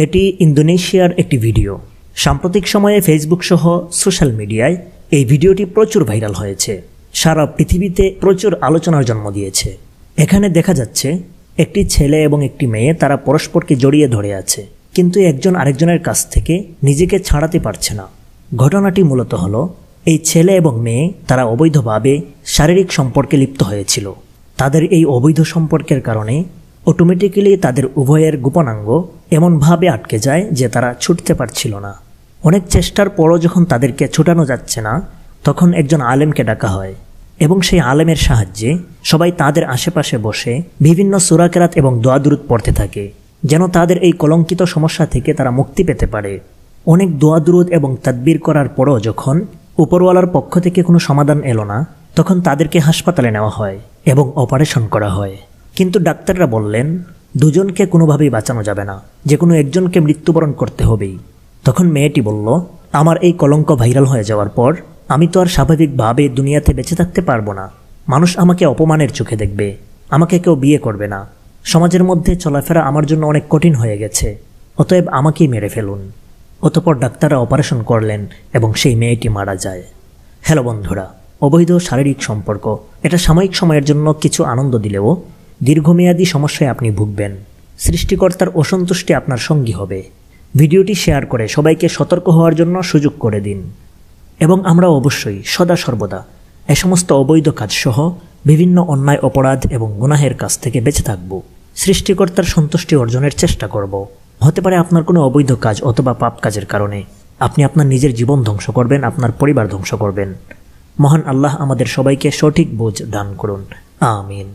এটি ইন্দোনেশিয়ার একটি ভিডিও। সাম্প্রতিক সময়ে ফেসবুক সহ সোশ্যাল মিডিয়ায় এই ভিডিওটি প্রচুর ভাইরাল হয়েছে, সারা পৃথিবীতে প্রচুর আলোচনার জন্ম দিয়েছে। এখানে দেখা যাচ্ছে একটি ছেলে এবং একটি মেয়ে, তারা পরস্পরকে জড়িয়ে ধরে আছে, কিন্তু একজন আরেকজনের কাছ থেকে নিজেকে ছাড়াতে পারছে না। ঘটনাটি মূলত হলো এই ছেলে এবং মেয়ে তারা অবৈধভাবে শারীরিক সম্পর্কে লিপ্ত হয়েছিল। তাদের এই অবৈধ সম্পর্কের কারণে অটোমেটিক্যালি তাদের উভয়ের গোপনাঙ্গ এমনভাবে আটকে যায় যে তারা ছুটতে পারছিল না। অনেক চেষ্টার পরও যখন তাদেরকে ছুটানো যাচ্ছে না, তখন একজন আলেমকে ডাকা হয় এবং সেই আলেমের সাহায্যে সবাই তাদের আশেপাশে বসে বিভিন্ন সূরা কেরাত এবং দোয়া দুরূদ পড়তে থাকে, যেন তাদের এই কলঙ্কিত সমস্যা থেকে তারা মুক্তি পেতে পারে। অনেক দোয়া দুরূদ এবং তাদবির করার পরও যখন উপরওয়ালার পক্ষ থেকে কোনো সমাধান এলো না, তখন তাদেরকে হাসপাতালে নেওয়া হয় এবং অপারেশন করা হয়। কিন্তু ডাক্তাররা বললেন দুজনকে কোনোভাবেই বাঁচানো যাবে না, যে কোনো একজনকে মৃত্যুবরণ করতে হবেই। তখন মেয়েটি বলল, আমার এই কলঙ্ক ভাইরাল হয়ে যাওয়ার পর আমি তো আর স্বাভাবিকভাবে দুনিয়াতে বেঁচে থাকতে পারবো না। মানুষ আমাকে অপমানের চোখে দেখবে, আমাকে কেউ বিয়ে করবে না, সমাজের মধ্যে চলাফেরা আমার জন্য অনেক কঠিন হয়ে গেছে, অতএব আমাকেই মেরে ফেলুন। অতঃপর ডাক্তাররা অপারেশন করলেন এবং সেই মেয়েটি মারা যায়। হ্যালো বন্ধুরা, অবৈধ শারীরিক সম্পর্ক এটা সাময়িক সময়ের জন্য কিছু আনন্দ দিলেও দীর্ঘমেয়াদী সমস্যায় আপনি ভুগবেন। সৃষ্টিকর্তার অসন্তুষ্টি আপনার সঙ্গী হবে। ভিডিওটি শেয়ার করে সবাইকে সতর্ক হওয়ার জন্য সুযোগ করে দিন। এবং আমরা অবশ্যই সদা সর্বদা এ সমস্ত অবৈধ কাজসহ বিভিন্ন অন্যায় অপরাধ এবং গুনাহের কাছ থেকে বেঁচে থাকব। সৃষ্টিকর্তার সন্তুষ্টি অর্জনের চেষ্টা করব। হতে পারে আপনার কোনো অবৈধ কাজ অথবা পাপ কাজের কারণে আপনি আপনার নিজের জীবন ধ্বংস করবেন, আপনার পরিবার ধ্বংস করবেন। মহান আল্লাহ আমাদের সবাইকে সঠিক বুঝ দান করুন। আমিন।